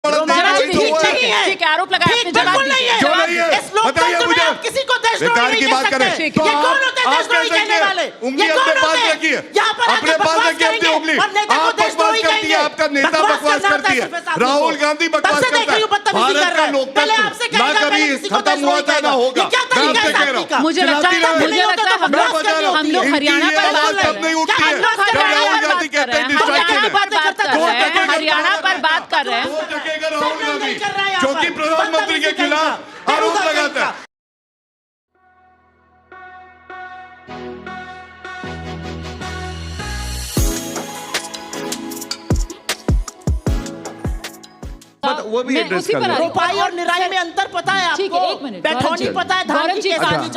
ठीक है, आरोप लगाया आपने, जवाब दीजिए। क्यों नहीं है? इस लोकतंत्र में आप किसी को देशद्रोही नहीं कह सकते। ये कौन होते हैं देशद्रोही कहने वाले? उंगली अपने पास रखिए, यहाँ पर अपने पास रखिए अपनी उंगली। आप बकवास करती है, आपका नेता बकवास करती है, राहुल गांधी बकवास करता है। भारत का लोकतंत्र ना कभी खत्म हुआ था ना होगा। मैं आपसे कह रहा हूँ, मुझे लगता है हम लोग हरियाणा पर बात कर रहे हैं, नहीं उठती है जब राहुल गांधी कहते हैं हरियाणा पर बात कर रहे हैं। राहुल गांधी जो कि प्रधानमंत्री के खिलाफ आरोप लगाता है। वो भी एड्रेस कर रहे रोपाई और निराई में अंतर पता है आपको? ठीक है, एक मिनट, बैठौनी पता है धान की किसानी?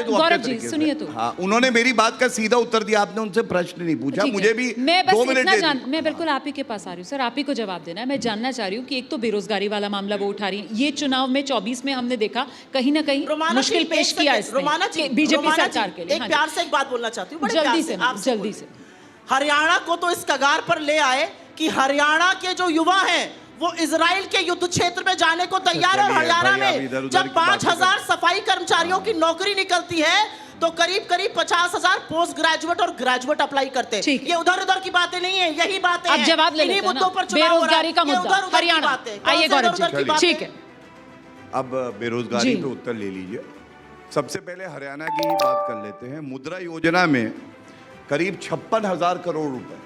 गौरव जी सुनिए तो। हाँ, उन्होंने मेरी बात का सीधा उत्तर दिया, आपने उनसे प्रश्न नहीं पूछा। मुझे भी मैं बस 2 मिनट मैं बिल्कुल आप ही के पास आ रही हूँ सर, आप ही को जवाब देना है। मैं जानना चाह रही हूँ कि एक तो बेरोजगारी वाला मामला वो उठा रही है, ये चुनाव में 24 में हमने देखा कहीं ना कहीं मुश्किल पेश किया इसने बीजेपी सरकार के लिए। एक प्यार से एक बात बोलना चाहती हूँ, जल्दी से। हरियाणा को तो इस कगार पर ले आए कि हरियाणा के जो युवा हैं वो इजराइल के युद्ध क्षेत्र में जाने को तैयार है। और हरियाणा में जब 5000 सफाई कर्मचारियों की नौकरी निकलती है तो करीब 50,000 पोस्ट ग्रेजुएट और ग्रेजुएट अप्लाई करते हैं। ये उधर की बातें नहीं है, यही बातें हैं। अब जवाब ले लेते हैं ना, बेरोजगारी का मुद्दा हरियाणा। आइए गौरव जी, ठीक है। अब बेरोजगारी पे उत्तर ले लीजिए। सबसे पहले हरियाणा की ही बात कर लेते हैं। मुद्रा योजना में करीब 56,000 करोड़ रुपए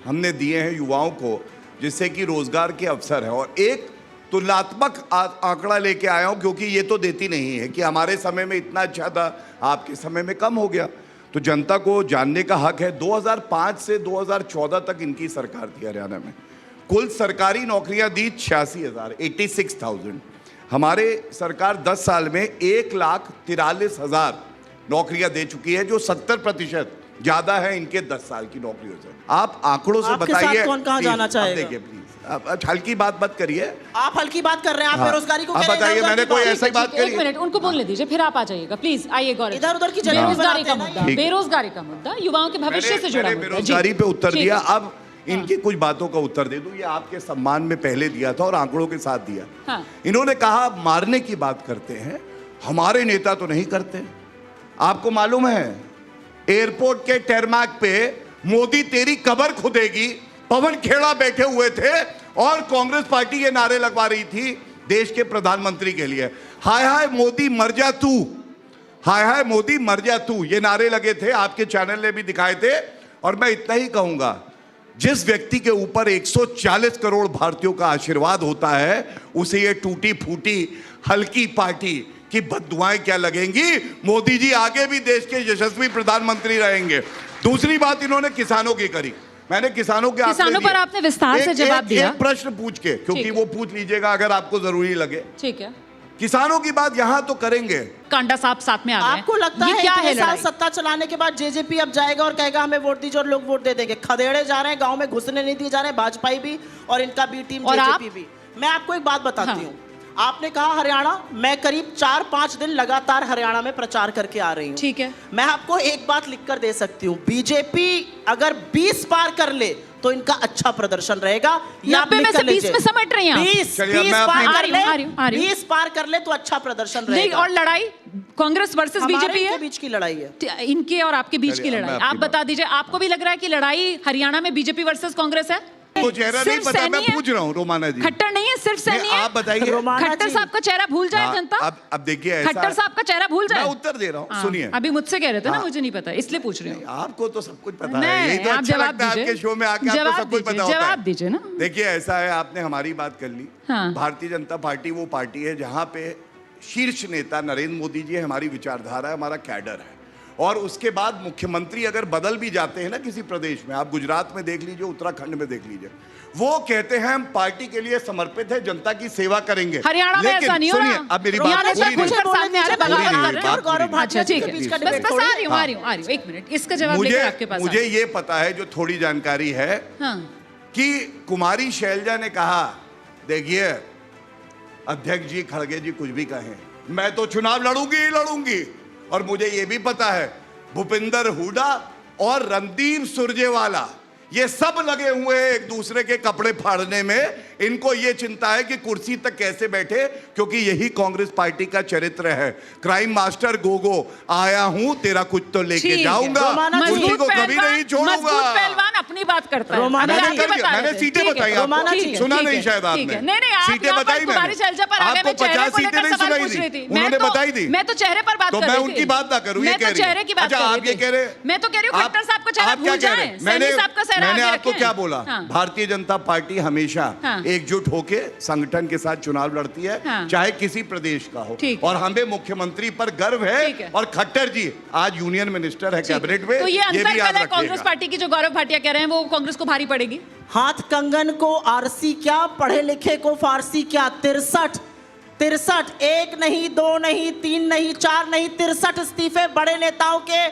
हमने दिए हैं युवाओं को, जिससे कि रोजगार के अवसर है। और एक तुलनात्मक आंकड़ा लेके आया हूं, क्योंकि ये तो देती नहीं है कि हमारे समय में इतना अच्छा था, आपके समय में कम हो गया। तो जनता को जानने का हक है। 2005 से 2014 तक इनकी सरकार थी हरियाणा में। कुल सरकारी नौकरियां दी 86,000, 86,000। हमारे सरकार 10 साल में 1,43,000 नौकरियां दे चुकी है, जो 70% ज्यादा है इनके 10 साल की नौकरियों से। आप आंकड़ों से बताइए कौन कहां जाना चाहेगा? देखिए प्लीज, आप हल्की बात मत करिए। आप हल्की बात कर रहे हैं, आप बेरोजगारी को बताइए, मैंने कोई ऐसी बात करी? एक मिनट उनको बोलने दीजिए, फिर आप आ जाइएगा प्लीज। आइए गौरव, इधर उधर की बेरोजगारी का मुद्दा, बेरोजगारी का मुद्दा युवाओं के भविष्य से जुड़ा। बेरोजगारी पे उत्तर दिया, अब इनकी कुछ बातों का उत्तर दे दूं। ये आपके सम्मान में पहले दिया था और आंकड़ों के साथ दिया। इन्होंने कहा मारने की बात करते हैं, हमारे नेता तो नहीं करते। आपको मालूम है एयरपोर्ट के टैरमैक पे मोदी तेरी कब्र खुदेगी, पवन खेड़ा बैठे हुए थे और कांग्रेस पार्टी ये नारे लगवा रही थी देश के प्रधानमंत्री के लिए। हाय हाय मोदी मर जा तू, हाय हाय मोदी मर जा तू, ये नारे लगे थे। आपके चैनल ने भी दिखाए थे। और मैं इतना ही कहूंगा, जिस व्यक्ति के ऊपर 140 करोड़ भारतीयों का आशीर्वाद होता है, उसे ये टूटी फूटी हल्की पार्टी कि बद्दुआएं क्या लगेंगी। मोदी जी आगे भी देश के यशस्वी प्रधानमंत्री रहेंगे। दूसरी बात इन्होंने किसानों की करी। मैंने किसानों पर आपने विस्तार से जवाब दिया। एक प्रश्न पूछ के, क्योंकि वो पूछ लीजिएगा अगर आपको जरूरी लगे। ठीक है, किसानों की बात यहाँ तो करेंगे। कांडा साहब साथ में आ गए। आपको लगता है क्या है साल सत्ता चलाने के बाद जेजेपी अब जाएगा और कहेगा हमें वोट दीजिए और लोग वोट दे देंगे? खदेड़े जा रहे हैं, गांव में घुसने नहीं दिए जा रहे हैं, भाजपा भी और इनका बी टीम जेजेपी भी। मैं आपको एक बात बताती हूँ। आपने कहा हरियाणा, मैं करीब 4-5 दिन लगातार हरियाणा में प्रचार करके आ रही हूँ। ठीक है, मैं आपको एक बात लिख कर दे सकती हूँ, बीजेपी अगर 20 पार कर ले तो इनका अच्छा प्रदर्शन रहेगा। 90 में से 20 में समेट रही हैं। 20 पार कर ले तो अच्छा प्रदर्शन रहेगा। और लड़ाई कांग्रेस वर्सेस बीजेपी है, बीच की लड़ाई है, इनके और आपके बीच की लड़ाई। आप बता दीजिए, आपको भी लग रहा है कि लड़ाई हरियाणा में बीजेपी वर्सेस कांग्रेस है? तो चेहरा नहीं पता, मैं पूछ रहा हूँ रोमाना जी। खट्टर नहीं है, सिर्फ सैनी है। आप बताइए, खट्टर साहब का चेहरा भूल जाए जनता। अब देखिए, खट्टर साहब का चेहरा भूल जाए। मैं उत्तर दे रहा हूँ, सुनिए। अभी मुझसे कह रहे थे ना, मुझे नहीं पता, इसलिए पूछ रही हूँ। आपको तो सब कुछ पता है, यही तो अच्छा लगता है आपके शो में आके, आपको सब कुछ पता होता है। जवाब दीजिए ना। देखिए ऐसा है, आपने हमारी बात कर ली। भारतीय जनता पार्टी वो पार्टी है जहाँ पे शीर्ष नेता नरेंद्र मोदी जी हमारी विचारधारा है, हमारा कैडर है। और उसके बाद मुख्यमंत्री अगर बदल भी जाते हैं ना किसी प्रदेश में, आप गुजरात में देख लीजिए, उत्तराखंड में देख लीजिए, वो कहते हैं हम पार्टी के लिए समर्पित है, जनता की सेवा करेंगे। हरियाणा में ऐसा नहीं हो रहा। अब मेरी बात अच्छा ठीक है, बस आ रही हूँ। एक मिनट, इसका जवाब लेकर आपके पास। मुझे ये पता है, जो थोड़ी जानकारी है, कि कुमारी शैलजा ने कहा, देखिए अध्यक्ष जी खड़गे जी कुछ भी कहें, मैं तो चुनाव लड़ूंगी ही लड़ूंगी। और मुझे ये भी पता है भूपिंदर हुड्डा और रणदीप सुरजेवाला ये सब लगे हुए हैं एक दूसरे के कपड़े फाड़ने में। इनको ये चिंता है कि कुर्सी तक कैसे बैठे, क्योंकि यही कांग्रेस पार्टी का चरित्र है। क्राइम मास्टर गोगो, आया हूं तेरा कुछ तो लेके जाऊंगा, कुर्सी को कभी नहीं छोड़ूंगा। पहलवान अपनी बात करता है। मैंने सीटें बताई आपको, सुना नहीं शायद आपने। सीटें बताई मैंने आपको, 50 सीटें नहीं सुनाई थी, उन्होंने बताई थी। मैं तो चेहरे पर बात कर रही थी। तो मैं उनकी बात ना करूं, ये कह रही है। अच्छा आप ये कह रहे, मैं तो कह रही हूं खट्टर साहब को चेहरा भूल जाएं। मैंने आपको क्या बोला? भारतीय जनता पार्टी हमेशा एकजुट होके संगठन के साथ चुनाव लड़ती है, चाहे किसी प्रदेश का हो, और हमें मुख्यमंत्री पर गर्व है। और खट्टर जी आज यूनियन मिनिस्टर है कैबिनेट में, तो ये भी याद रखिएगा। कांग्रेस पार्टी की जो गौरव भाटिया कह रहे हैं वो कांग्रेस को भारी पड़ेगी। हाथ कंगन को आरसी क्या, पढ़े लिखे को फारसी क्या। 63 एक नहीं, 2 नहीं, 3 नहीं, 4 नहीं, 63 इस्तीफे बड़े नेताओं के,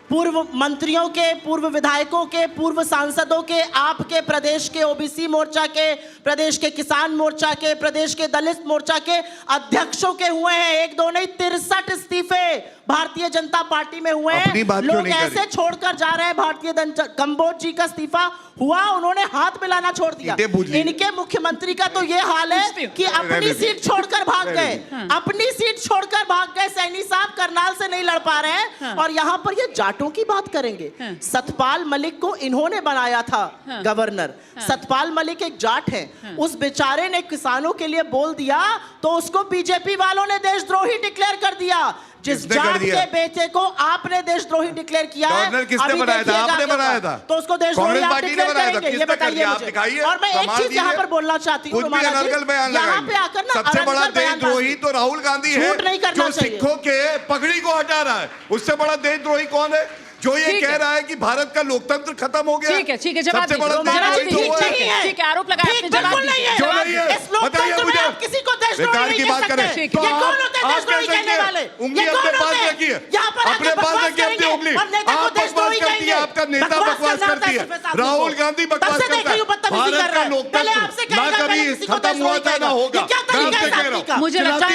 पूर्व मंत्रियों के, पूर्व विधायकों के, पूर्व सांसदों के, आपके प्रदेश के ओबीसी मोर्चा के, प्रदेश के किसान मोर्चा के, प्रदेश के दलित मोर्चा के अध्यक्षों के हुए हैं। 1 2 नहीं, 63 इस्तीफे भारतीय जनता पार्टी में हुए हैं। लोग ऐसे छोड़कर जा रहे हैं। भारतीय जनता, कंबोज जी का इस्तीफा हुआ, उन्होंने हाथ मिलाना छोड़ दिया। इनके मुख्यमंत्री का तो ये हाल है कि अपनी सीट छोड़कर भाग गए, अपनी सीट छोड़कर भाग गए। सैनी साहब करनाल से नहीं लड़ पा रहे हैं, और यहाँ पर ये जाटों की बात करेंगे। सतपाल मलिक को इन्होंने बनाया था गवर्नर। सतपाल मलिक एक जाट है, उस बेचारे ने किसानों के लिए बोल दिया तो उसको बीजेपी वालों ने देशद्रोही डिक्लेयर कर दिया। जिस जाट के बेटे को आपने देशद्रोही डिक्लेयर किया है, गवर्नर किसने बनाया था? आपने बनाया था। तो उसको देशद्रोही आप डिक्लेयर करेंगे, ये बताइए मुझे। और मैं एक चीज यहाँ पर बोलना चाहती हूँ, यहाँ पे आकर ना सबसे बड़ा देशद्रोही तो राहुल गांधी है, जो सिखों के पगड़ी को हटा रहा है। उससे बड़ा देशद्रोही कौन है? जो ये कह रहा है कि भारत का लोकतंत्र खत्म हो गया। ठीक है, जवाब सबसे बड़ा ठीक है, आरोप लगाया आपने, जवाब दीजिए। जो नहीं है, बताइए मुझे। किसी को देशद्रोही की बात करें तो आप कहने वाले उंगली अपने पास रखिए, अपने पास रखिए अपनी उंगली। आप बकवास करती है, आपका नेता बकवास करती है, राहुल गांधी बकवास करता है। भारत का लोकतंत्र ना कभी खत्म हुआ था ना होगा। मैं आपसे कह रहा हूँ, मुझे लगता है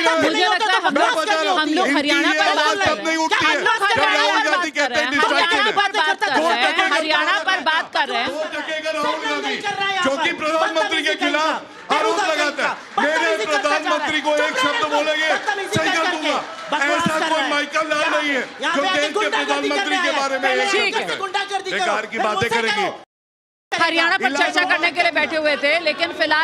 हम लोग हरियाणा पर बात कर रहे हैं। राहुल गांधी कहते हैं हरियाणा पर बात कर रहे हैं। राहुल गांधी जो कि प्रधानमंत्री के खिलाफ आरोप लगाता है, मेरे प्रधानमंत्री को एक शब्द बोलेंगे सही कर दूंगा। ऐसा कोई माइकल लाल नहीं है जो देश के प्रधानमंत्री के बारे में बेकार की बातें करेंगे। हरियाणा पर चर्चा करने के लिए बैठे हुए थे, लेकिन फिलहाल